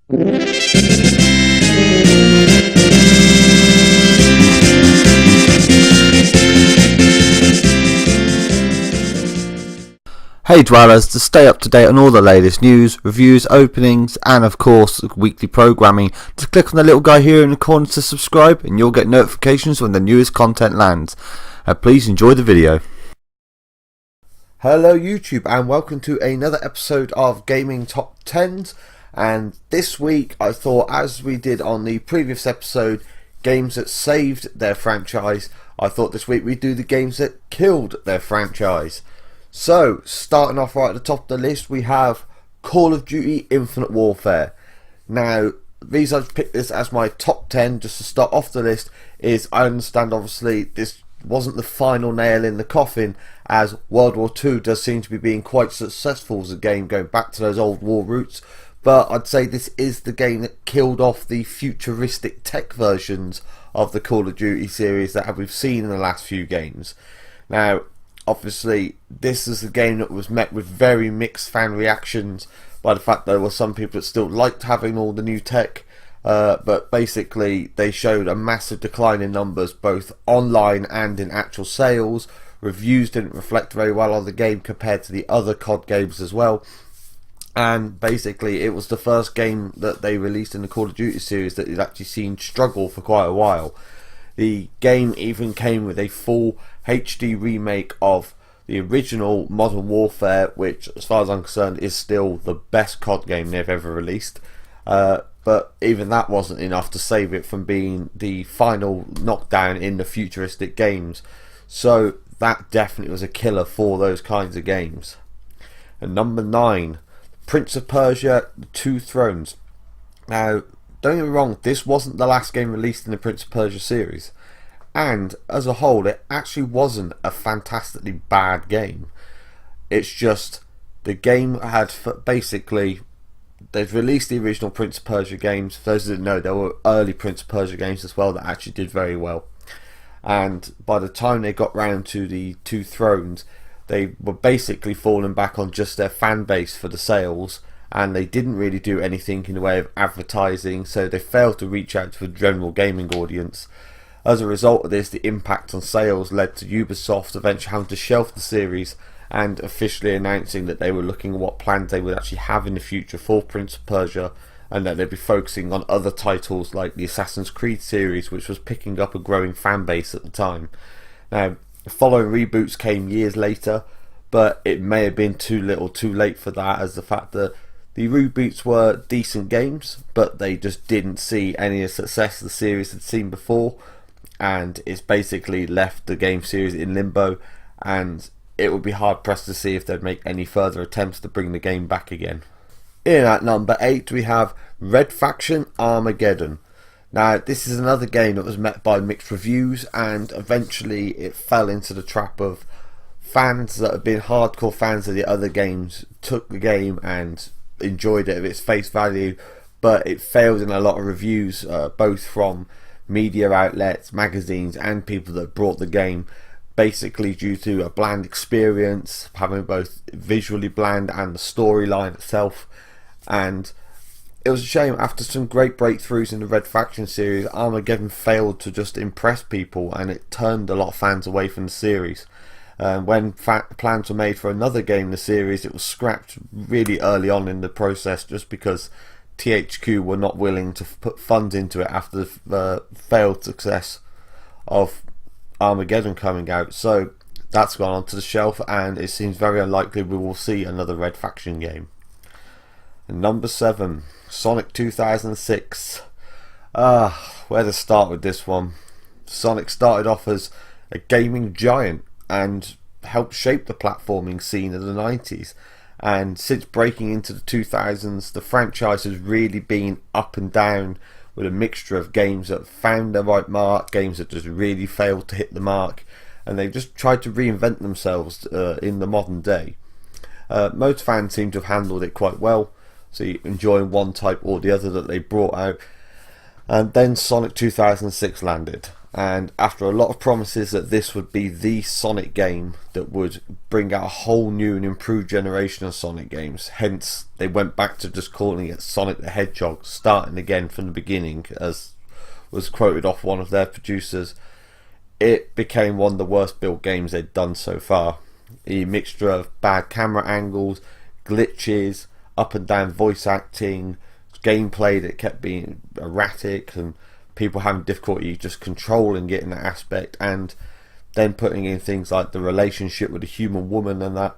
Hey Dwellers, to stay up to date on all the latest news, reviews, openings and of course weekly programming, just click on the little guy here in the corner to subscribe and you'll get notifications when the newest content lands. Please enjoy the video. Hello YouTube and welcome to another episode of Gaming Top 10s, and this week I thought, as we did on the previous episode, games that saved their franchise, I thought this week we'd do the games that killed their franchise. So, starting off right at the top of the list, we have Call of Duty Infinite Warfare. Now, the reason I've picked this as my top 10, just to start off the list, is I understand obviously this wasn't the final nail in the coffin, as World War II does seem to be being quite successful as a game, going back to those old war roots. But I'd say this is the game that killed off the futuristic tech versions of the Call of Duty series that we've seen in the last few games. Now, obviously, this is a game that was met with very mixed fan reactions by the fact that there were some people that still liked having all the new tech, but basically they showed a massive decline in numbers both online and in actual sales. Reviews didn't reflect very well on the game compared to the other COD games as well, and basically it was the first game that they released in the Call of Duty series that you'd actually seen struggle for quite a while. The game even came with a full HD remake of the original Modern Warfare, which as far as I'm concerned is still the best COD game they've ever released, but even that wasn't enough to save it from being the final knockdown in the futuristic games. So that definitely was a killer for those kinds of games. And number 9, Prince of Persia: The Two Thrones. Now, don't get me wrong, this wasn't the last game released in the Prince of Persia series, and as a whole it actually wasn't a fantastically bad game. It's just the game had basically, they've released the original Prince of Persia games. For those that didn't know, there were early Prince of Persia games as well that actually did very well, and by the time they got round to the Two Thrones, they were basically falling back on just their fan base for the sales, and they didn't really do anything in the way of advertising, so they failed to reach out to the general gaming audience. As a result of this, the impact on sales led to Ubisoft eventually having to shelf the series and officially announcing that they were looking at what plans they would actually have in the future for Prince of Persia, and that they'd be focusing on other titles like the Assassin's Creed series, which was picking up a growing fan base at the time. Now, the following reboots came years later, but it may have been too little too late for that, as the fact that the reboots were decent games, but they just didn't see any of the success the series had seen before, and it's basically left the game series in limbo, and it would be hard pressed to see if they'd make any further attempts to bring the game back again. In at number 8 we have Red Faction: Armageddon. Now, this is another game that was met by mixed reviews, and eventually it fell into the trap of fans that had been hardcore fans of the other games took the game and enjoyed it at its face value, but it failed in a lot of reviews, both from media outlets, magazines and people that brought the game, basically due to a bland experience, having both visually bland and the storyline itself. And it was a shame, after some great breakthroughs in the Red Faction series, Armageddon failed to just impress people, and it turned a lot of fans away from the series. When plans were made for another game in the series, it was scrapped really early on in the process, just because THQ were not willing to put funds into it after the failed success of Armageddon coming out. So that's gone onto the shelf, and it seems very unlikely we will see another Red Faction game. And number 7, Sonic 2006. Where to start with this one? Sonic started off as a gaming giant and helped shape the platforming scene of the 90s, and since breaking into the 2000s the franchise has really been up and down, with a mixture of games that found their right mark, games that just really failed to hit the mark, and they've just tried to reinvent themselves in the modern day. Most fans seem to have handled it quite well, so you enjoy one type or the other that they brought out. And then Sonic 2006 landed, And after a lot of promises that this would be the Sonic game that would bring out a whole new and improved generation of Sonic games, hence they went back to just calling it Sonic the Hedgehog, starting again from the beginning, as was quoted off one of their producers, it became one of the worst built games they'd done so far. A mixture of bad camera angles, glitches, up and down voice acting, gameplay that kept being erratic, and people having difficulty just controlling it in that aspect, and then putting in things like the relationship with the human woman and that.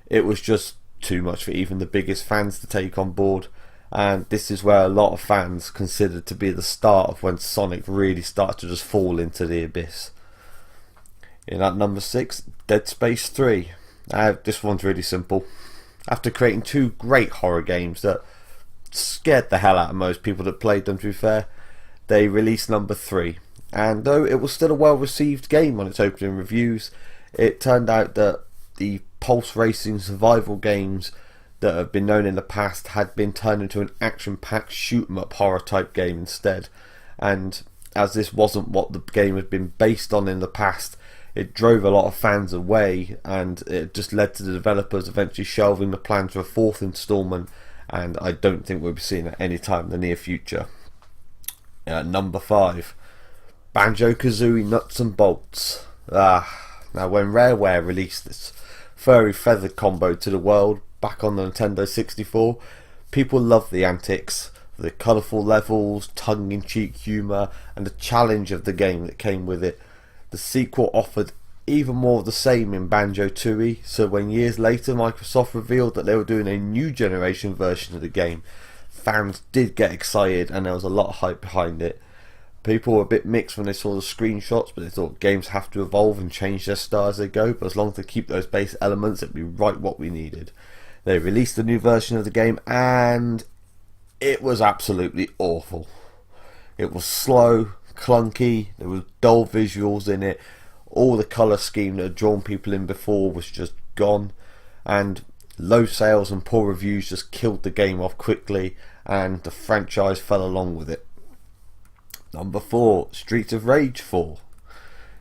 It was just too much for even the biggest fans to take on board, and this is where a lot of fans considered to be the start of when Sonic really started to just fall into the abyss. In at number 6, Dead Space 3. This one's really simple. After creating 2 great horror games that scared the hell out of most people that played them, to be fair, they released number 3, and though it was still a well received game on its opening reviews, it turned out that the pulse racing survival games that have been known in the past had been turned into an action packed shoot 'em up horror type game instead. And as this wasn't what the game had been based on in the past, it drove a lot of fans away, and it just led to the developers eventually shelving the plans for a 4th installment, and I don't think we'll be seeing it any time in the near future. Number 5, Banjo-Kazooie Nuts and Bolts. Now when Rareware released this furry feathered combo to the world back on the Nintendo 64, people loved the antics, the colourful levels, tongue-in-cheek humour, and the challenge of the game that came with it. The sequel offered even more of the same in Banjo-Tooie, so when years later Microsoft revealed that they were doing a new generation version of the game, fans did get excited and there was a lot of hype behind it. People were a bit mixed when they saw the screenshots, but they thought games have to evolve and change their style as they go, but as long as they keep those base elements, it'd be right what we needed. They released a new version of the game and it was absolutely awful. It was slow, clunky, there was dull visuals in it, all the colour scheme that had drawn people in before was just gone, and low sales and poor reviews just killed the game off quickly, and the franchise fell along with it. Number 4, Streets of Rage 4.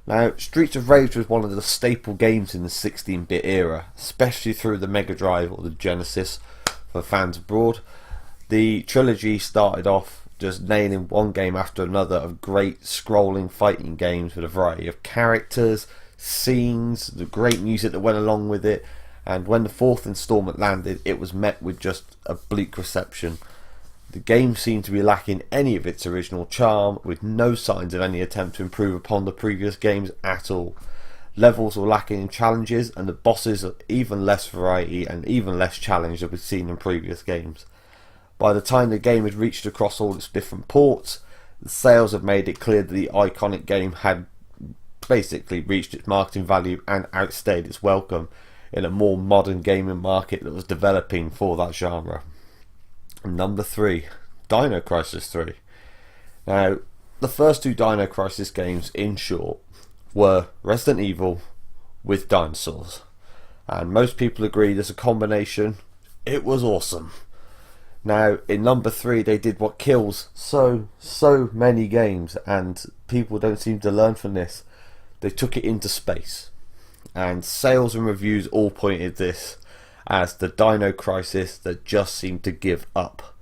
Now, Streets of Rage was one of the staple games in the 16-bit era, especially through the Mega Drive or the Genesis for fans abroad. The trilogy started off just nailing one game after another of great scrolling fighting games with a variety of characters, scenes, the great music that went along with it, and when the 4th installment landed, it was met with just a bleak reception. The game seemed to be lacking any of its original charm, with no signs of any attempt to improve upon the previous games at all. Levels were lacking in challenges, and the bosses are even less variety and even less challenge than we've seen in previous games. By the time the game had reached across all its different ports, the sales had made it clear that the iconic game had basically reached its marketing value and outstayed its welcome in a more modern gaming market that was developing for that genre. Number 3, Dino Crisis 3. Now, the first 2 Dino Crisis games, in short, were Resident Evil with dinosaurs, and most people agree as a combination, it was awesome. Now, in number 3, they did what kills so many games, and people don't seem to learn from this. They took it into space, and sales and reviews all pointed this as the Dino Crisis that just seemed to give up.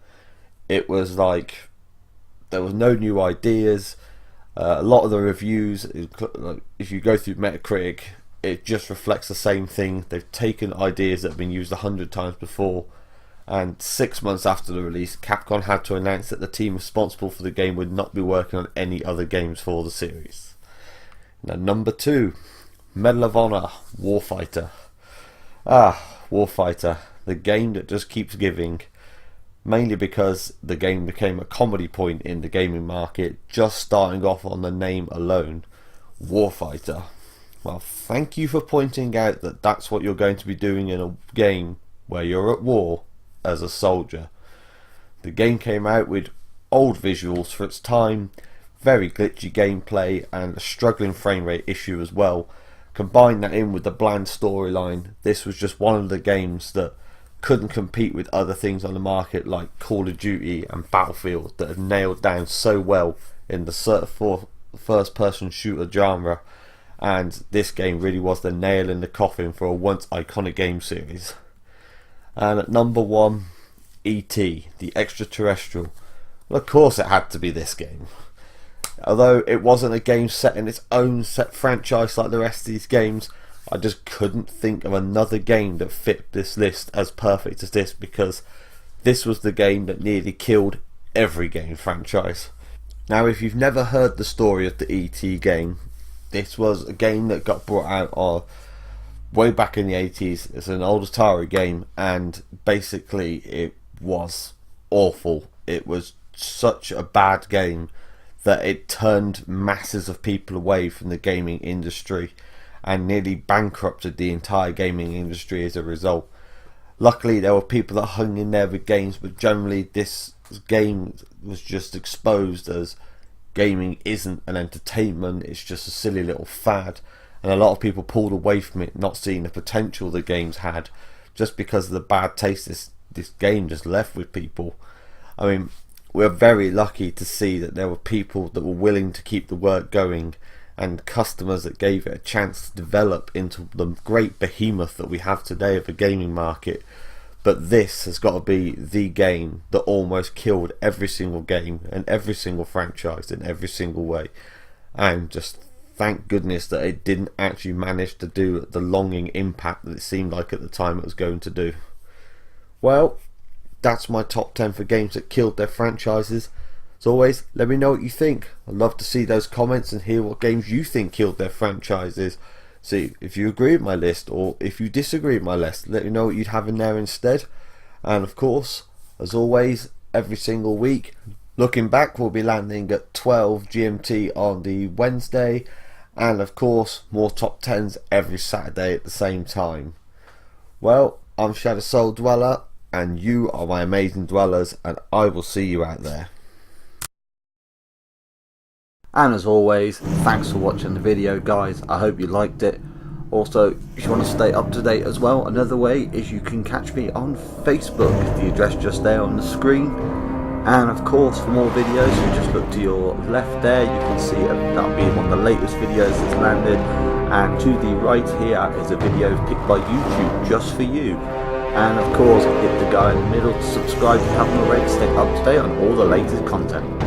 It was like there was no new ideas. A lot of the reviews, if you go through Metacritic, it just reflects the same thing. They've taken ideas that have been used 100 times before, and 6 months after the release, Capcom had to announce that the team responsible for the game would not be working on any other games for the series. Now, number 2, Medal of Honor Warfighter. Warfighter, the game that just keeps giving, mainly because the game became a comedy point in the gaming market, just starting off on the name alone. Warfighter. Well, thank you for pointing out that that's what you're going to be doing in a game where you're at war as a soldier. The game came out with old visuals for its time, very glitchy gameplay, and a struggling frame rate issue as well. Combine that in with the bland storyline, this was just one of the games that couldn't compete with other things on the market like Call of Duty and Battlefield that had nailed down so well in the the first person shooter genre, and this game really was the nail in the coffin for a once iconic game series. And at number 1, E.T. the Extraterrestial. Well, of course it had to be this game. Although it wasn't a game set in its own set franchise like the rest of these games, I just couldn't think of another game that fit this list as perfect as this, because this was the game that nearly killed every game franchise. Now, if you've never heard the story of the E.T. game, this was a game that got brought out way back in the 80s. It's an old Atari game, and basically it was awful. It was such a bad game that it turned masses of people away from the gaming industry and nearly bankrupted the entire gaming industry as a result. Luckily, there were people that hung in there with games, but generally this game was just exposed as gaming isn't an entertainment, it's just a silly little fad, and a lot of people pulled away from it, not seeing the potential the games had, just because of the bad taste this game just left with people. I mean, we're very lucky to see that there were people that were willing to keep the work going, and customers that gave it a chance to develop into the great behemoth that we have today of a gaming market. But this has got to be the game that almost killed every single game and every single franchise in every single way. And just thank goodness that it didn't actually manage to do the longing impact that it seemed like at the time it was going to do. Well, that's my top 10 for games that killed their franchises. As always, let me know what you think. I'd love to see those comments and hear what games you think killed their franchises. See if you agree with my list, or if you disagree with my list, let me know what you'd have in there instead. And of course, as always, every single week, looking back, we'll be landing at 12 GMT on the Wednesday, and of course more top 10s every Saturday at the same time. Well, I'm Shadow Soul Dweller, and you are my amazing dwellers, and I will see you out there. And as always, thanks for watching the video, guys. I hope you liked it. Also, if you want to stay up to date as well, another way is you can catch me on Facebook, the address just there on the screen. And of course, for more videos, you just look to your left there, you can see that'll be one of the latest videos that's landed. And to the right here is a video picked by YouTube just for you. And of course, hit the guy in the middle to subscribe if you haven't already to stay up to date on all the latest content.